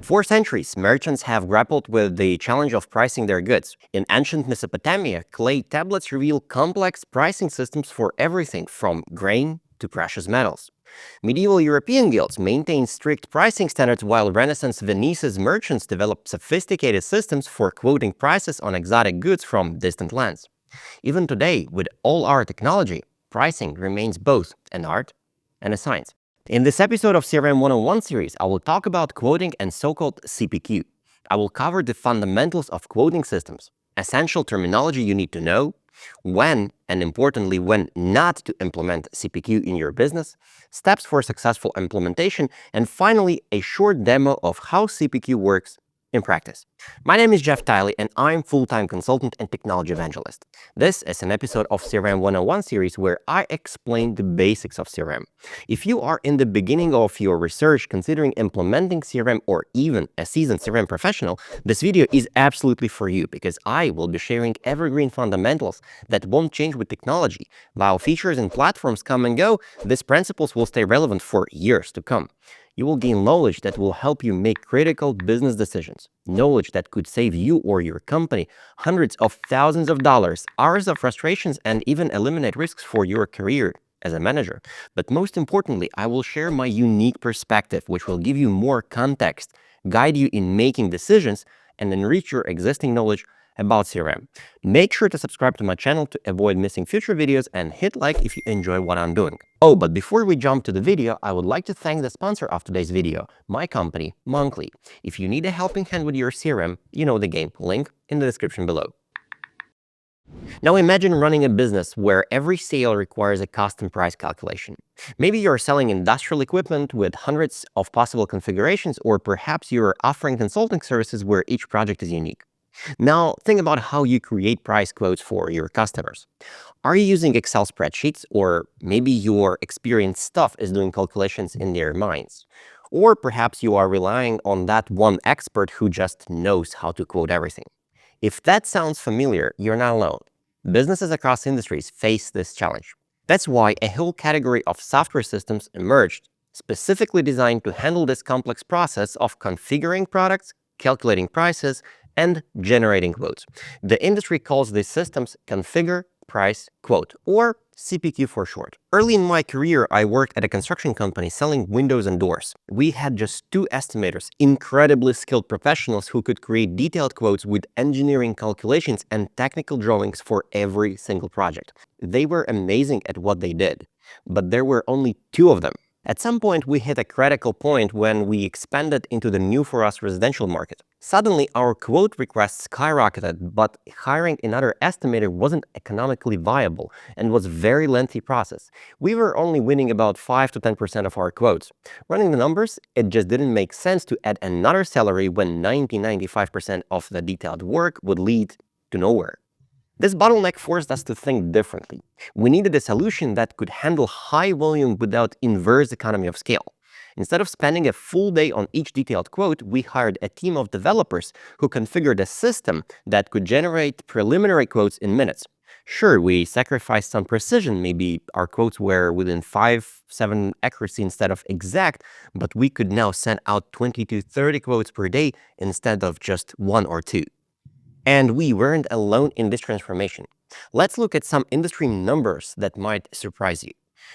For centuries, merchants have grappled with the challenge of pricing their goods. In ancient Mesopotamia, clay tablets reveal complex pricing systems for everything from grain to precious metals. Medieval European guilds maintained strict pricing standards, while Renaissance Venice's merchants developed sophisticated systems for quoting prices on exotic goods from distant lands. Even today, with all our technology, pricing remains both an art and a science. In this episode of CRM 101 series, I will talk about quoting and so-called CPQ. I will cover the fundamentals of quoting systems, essential terminology you need to know, when, and importantly, when not to implement CPQ in your business, steps for successful implementation, and finally, a short demo of how CPQ works in practice. My name is Jeff Tiley, and I'm full-time consultant and technology evangelist. This is an episode of CRM 101 series where I explain the basics of CRM. If you are in the beginning of your research considering implementing CRM or even a seasoned CRM professional, this video is absolutely for you because I will be sharing evergreen fundamentals that won't change with technology. While features and platforms come and go, these principles will stay relevant for years to come. You will gain knowledge that will help you make critical business decisions, knowledge that could save you or your company hundreds of thousands of dollars, hours of frustrations, and even eliminate risks for your career as a manager. But most importantly, I will share my unique perspective, which will give you more context, guide you in making decisions, and enrich your existing knowledge about CRM. Make sure to subscribe to my channel to avoid missing future videos and hit like if you enjoy what I'm doing. Oh, but before we jump to the video, I would like to thank the sponsor of today's video, my company, Monthly. If you need a helping hand with your CRM, you know the game. Link in the description below. Now imagine running a business where every sale requires a custom price calculation. Maybe you're selling industrial equipment with hundreds of possible configurations, or perhaps you're offering consulting services where each project is unique. Now, think about how you create price quotes for your customers. Are you using Excel spreadsheets, or maybe your experienced staff is doing calculations in their minds? Or perhaps you are relying on that one expert who just knows how to quote everything. If that sounds familiar, you're not alone. Businesses across industries face this challenge. That's why a whole category of software systems emerged, specifically designed to handle this complex process of configuring products, calculating prices, and generating quotes. The industry calls these systems configure, price, quote, or CPQ for short. Early in my career, I worked at a construction company selling windows and doors. We had just 2 estimators, incredibly skilled professionals who could create detailed quotes with engineering calculations and technical drawings for every single project. They were amazing at what they did, but there were only 2 of them. At some point, we hit a critical point when we expanded into the new for us residential market. Suddenly, our quote requests skyrocketed, but hiring another estimator wasn't economically viable and was a very lengthy process. We were only winning about 5 to 10% of our quotes. Running the numbers, it just didn't make sense to add another salary when 90–95% of the detailed work would lead to nowhere. This bottleneck forced us to think differently. We needed a solution that could handle high volume without inverse economy of scale. Instead of spending a full day on each detailed quote, we hired a team of developers who configured a system that could generate preliminary quotes in minutes. Sure, we sacrificed some precision. Maybe our quotes were within 5–7 accuracy instead of exact, but we could now send out 20 to 30 quotes per day instead of just 1 or 2. And we weren't alone in this transformation. Let's look at some industry numbers that might surprise you.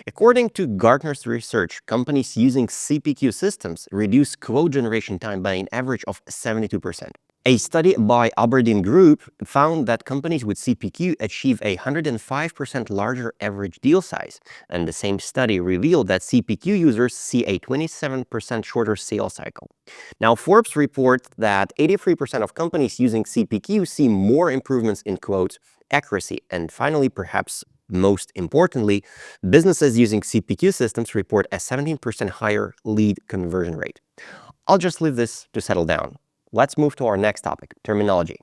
According to Gartner's research, companies using CPQ systems reduce quote generation time by an average of 72%. A study by Aberdeen Group found that companies with CPQ achieve a 105% larger average deal size, and the same study revealed that CPQ users see a 27% shorter sales cycle. Now, Forbes reports that 83% of companies using CPQ see more improvements in quote accuracy, and finally, perhaps most importantly, businesses using CPQ systems report a 17% higher lead conversion rate. I'll just leave this to settle down. Let's move to our next topic, terminology.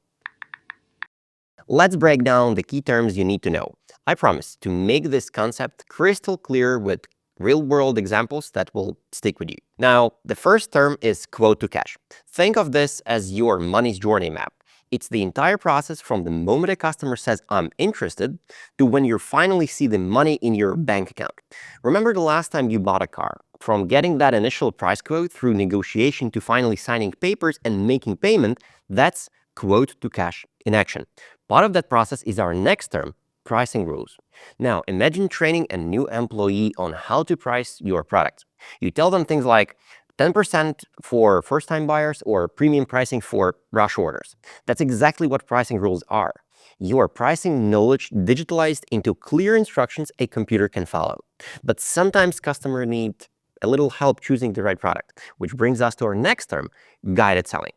Let's break down the key terms you need to know. I promise to make this concept crystal clear with real-world examples that will stick with you. Now, the first term is quote to cash. Think of this as your money's journey map. It's the entire process from the moment a customer says, "I'm interested," to when you finally see the money in your bank account. Remember the last time you bought a car? From getting that initial price quote through negotiation to finally signing papers and making payment, that's quote to cash in action. Part of that process is our next term, pricing rules. Now, imagine training a new employee on how to price your product. You tell them things like 10% for first-time buyers or premium pricing for rush orders. That's exactly what pricing rules are. Your pricing knowledge digitalized into clear instructions a computer can follow. But sometimes customers need a little help choosing the right product, which brings us to our next term, guided selling.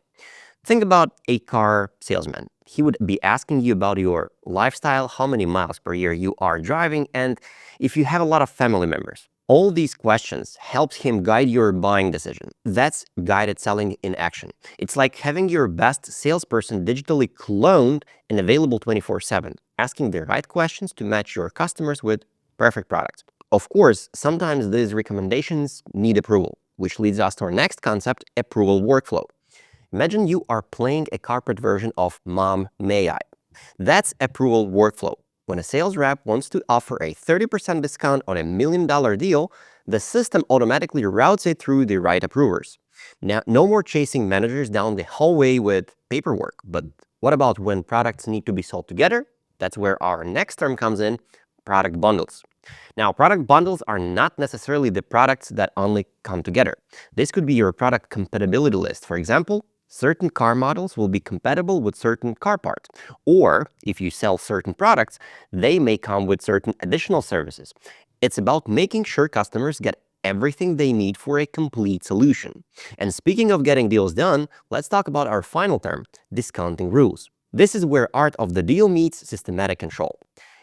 Think about a car salesman. He would be asking you about your lifestyle, how many miles per year you are driving, and if you have a lot of family members. All these questions helps him guide your buying decision. That's guided selling in action. It's like having your best salesperson digitally cloned and available 24/7, asking the right questions to match your customers with perfect products. Of course, sometimes these recommendations need approval, which leads us to our next concept, approval workflow. Imagine you are playing a corporate version of Mom, May I? That's approval workflow. When a sales rep wants to offer a 30% discount on $1 million deal, the system automatically routes it through the right approvers. Now, no more chasing managers down the hallway with paperwork. But what about when products need to be sold together? That's where our next term comes in, product bundles. Now, product bundles are not necessarily the products that only come together. This could be your product compatibility list. For example, certain car models will be compatible with certain car parts. Or if you sell certain products, they may come with certain additional services. It's about making sure customers get everything they need for a complete solution. And speaking of getting deals done, let's talk about our final term, discounting rules. This is where art of the deal meets systematic control.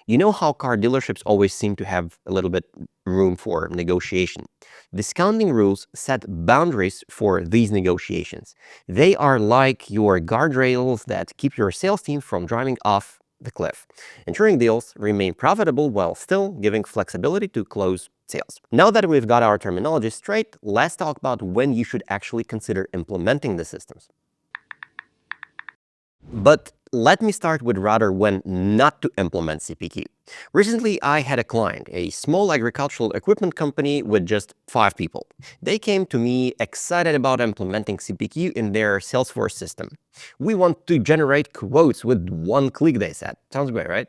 You know how car dealerships always seem to have a little bit room for negotiation. Discounting rules set boundaries for these negotiations. They are like your guardrails that keep your sales team from driving off the cliff, ensuring deals remain profitable while still giving flexibility to close sales. Now that we've got our terminology straight, let's talk about when you should actually consider implementing the systems. But let me start with rather when not to implement CPQ. Recently, I had a client, a small agricultural equipment company with just 5 people. They came to me excited about implementing CPQ in their Salesforce system. We want to generate quotes with one click, they said. Sounds great, right?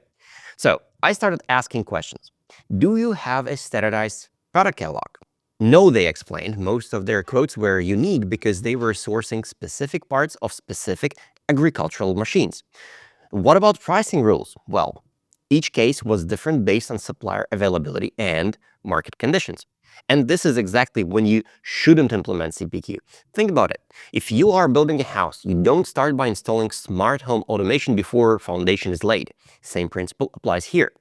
So I started asking questions. Do you have a standardized product catalog? No, they explained, most of their quotes were unique because they were sourcing specific parts of specific agricultural machines. What about pricing rules? Well, each case was different based on supplier availability and market conditions. And this is exactly when you shouldn't implement CPQ. Think about it. If you are building a house, you don't start by installing smart home automation before foundation is laid. Same principle applies here.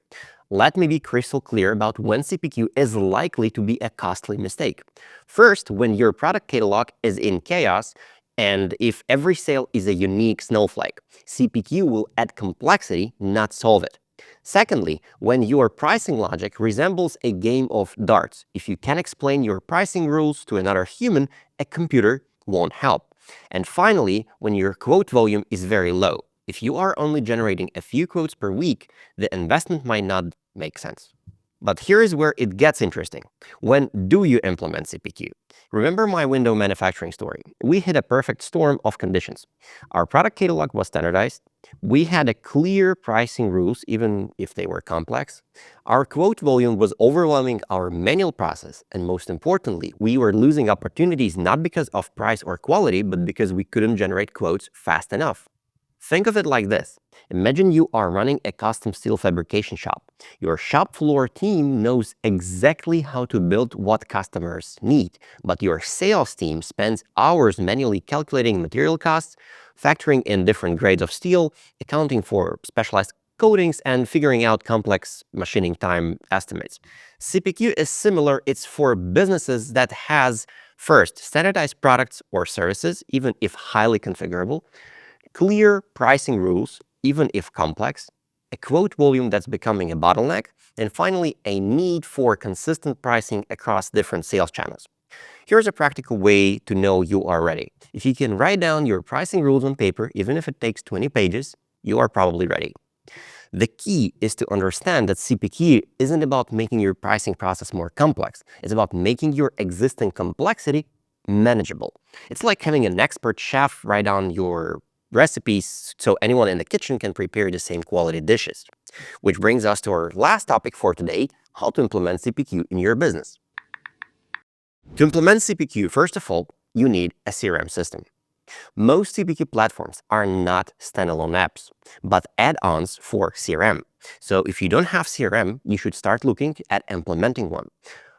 Let me be crystal clear about when CPQ is likely to be a costly mistake. First, when your product catalog is in chaos, and if every sale is a unique snowflake, CPQ will add complexity, not solve it. Secondly, when your pricing logic resembles a game of darts, if you can explain your pricing rules to another human, a computer won't help. And finally, when your quote volume is very low. If you are only generating a few quotes per week, the investment might not make sense. But here is where it gets interesting. When do you implement CPQ? Remember my window manufacturing story? We hit a perfect storm of conditions. Our product catalog was standardized. We had a clear pricing rules, even if they were complex. Our quote volume was overwhelming our manual process. And most importantly, we were losing opportunities not because of price or quality, but because we couldn't generate quotes fast enough. Think of it like this. Imagine you are running a custom steel fabrication shop. Your shop floor team knows exactly how to build what customers need, but your sales team spends hours manually calculating material costs, factoring in different grades of steel, accounting for specialized coatings, and figuring out complex machining time estimates. CPQ is similar. It's for businesses that has, first, standardized products or services, even if highly configurable, clear pricing rules, even if complex, a quote volume that's becoming a bottleneck, and finally, a need for consistent pricing across different sales channels. Here's a practical way to know you are ready. If you can write down your pricing rules on paper, even if it takes 20 pages, you are probably ready. The key is to understand that CPQ isn't about making your pricing process more complex. It's about making your existing complexity manageable. It's like having an expert chef write down your recipes so anyone in the kitchen can prepare the same quality dishes. Which brings us to our last topic for today, how to implement CPQ in your business. To implement CPQ, first of all, you need a CRM system. Most CPQ platforms are not standalone apps, but add-ons for CRM. So if you don't have CRM, you should start looking at implementing one.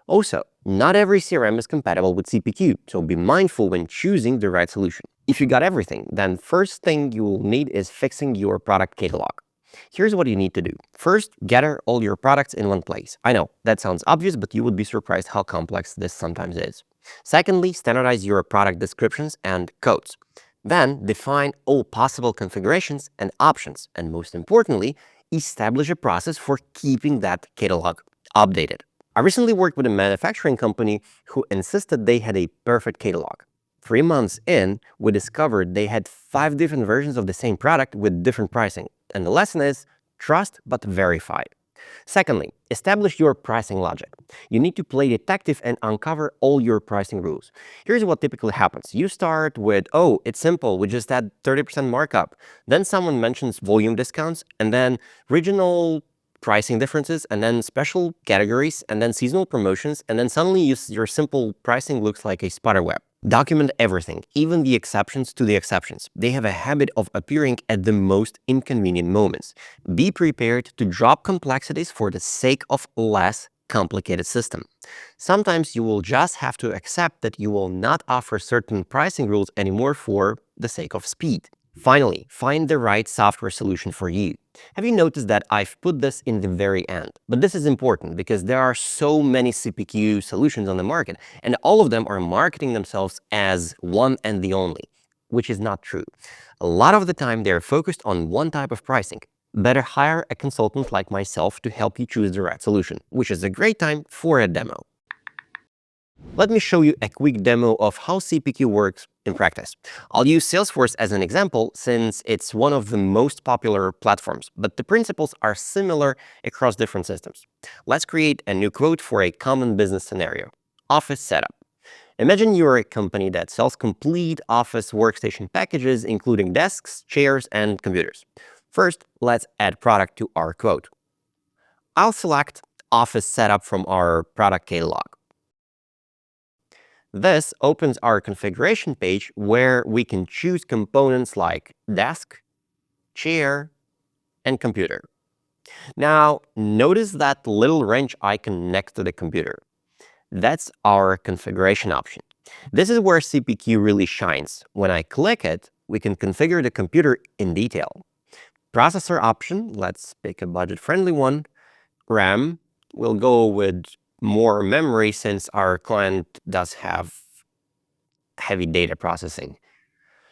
Also, not every CRM is compatible with CPQ, so be mindful when choosing the right solution. If you got everything, then first thing you will need is fixing your product catalog. Here's what you need to do. First, gather all your products in one place. I know, that sounds obvious, but you would be surprised how complex this sometimes is. Secondly, standardize your product descriptions and codes. Then, define all possible configurations and options. And most importantly, establish a process for keeping that catalog updated. I recently worked with a manufacturing company who insisted they had a perfect catalog. 3 months in, we discovered they had 5 different versions of the same product with different pricing. And the lesson is, trust but verify. Secondly, establish your pricing logic. You need to play detective and uncover all your pricing rules. Here's what typically happens. You start with, oh, it's simple, we just add 30% markup. Then someone mentions volume discounts, and then regional pricing differences, and then special categories, and then seasonal promotions, and then suddenly your simple pricing looks like a spider web. Document everything, even the exceptions to the exceptions. They have a habit of appearing at the most inconvenient moments. Be prepared to drop complexities for the sake of less complicated system. Sometimes you will just have to accept that you will not offer certain pricing rules anymore for the sake of speed. Finally, find the right software solution for you. Have you noticed that I've put this in the very end? But this is important because there are so many CPQ solutions on the market, and all of them are marketing themselves as one and the only, which is not true. A lot of the time, they're focused on one type of pricing. Better hire a consultant like myself to help you choose the right solution, which is a great time for a demo. Let me show you a quick demo of how CPQ works in practice. I'll use Salesforce as an example since it's one of the most popular platforms, but the principles are similar across different systems. Let's create a new quote for a common business scenario. Office setup. Imagine you're a company that sells complete office workstation packages, including desks, chairs, and computers. First, let's add product to our quote. I'll select office setup from our product catalog. This opens our configuration page where we can choose components like desk, chair, and computer. Now, notice that little wrench icon next to the computer. That's our configuration option. This is where CPQ really shines. When I click it, we can configure the computer in detail. Processor option, let's pick a budget-friendly one. RAM, we'll go with more memory since our client does have heavy data processing.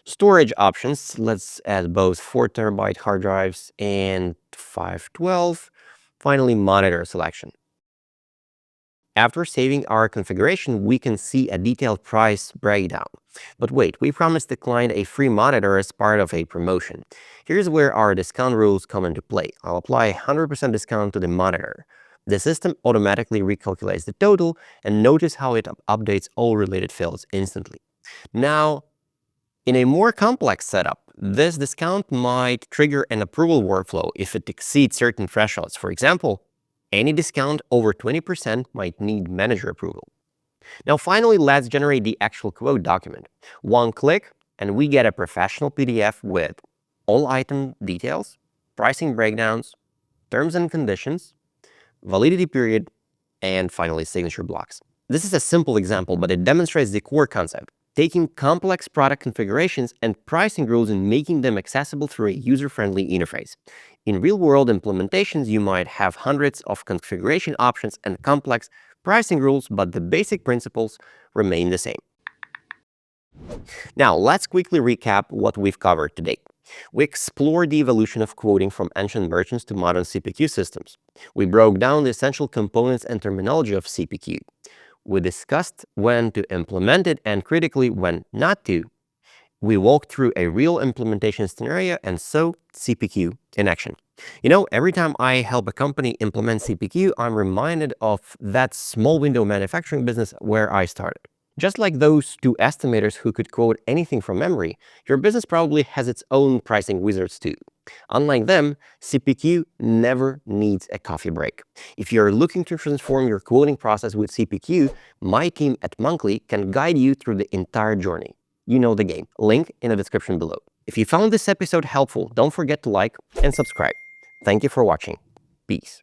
Storage options, let's add both 4 terabyte hard drives and 512. Finally, monitor selection. After saving our configuration, we can see a detailed price breakdown. But wait, we promised the client a free monitor as part of a promotion. Here's where our discount rules come into play. I'll apply 100% discount to the monitor. The system automatically recalculates the total, and notice how it updates all related fields instantly. Now, in a more complex setup, this discount might trigger an approval workflow if it exceeds certain thresholds. For example, any discount over 20% might need manager approval. Now, finally, let's generate the actual quote document. One click, and we get a professional PDF with all item details, pricing breakdowns, terms and conditions, validity period, and finally, signature blocks. This is a simple example, but it demonstrates the core concept, taking complex product configurations and pricing rules and making them accessible through a user-friendly interface. In real-world implementations, you might have hundreds of configuration options and complex pricing rules, but the basic principles remain the same. Now, let's quickly recap what we've covered today. We explored the evolution of quoting from ancient merchants to modern CPQ systems. We broke down the essential components and terminology of CPQ. We discussed when to implement it and critically when not to. We walked through a real implementation scenario and saw CPQ in action. Every time I help a company implement CPQ, I'm reminded of that small window manufacturing business where I started. Just like those two estimators who could quote anything from memory, your business probably has its own pricing wizards too. Unlike them, CPQ never needs a coffee break. If you're looking to transform your quoting process with CPQ, my team at Monthly can guide you through the entire journey. You know the game. Link in the description below. If you found this episode helpful, don't forget to like and subscribe. Thank you for watching. Peace.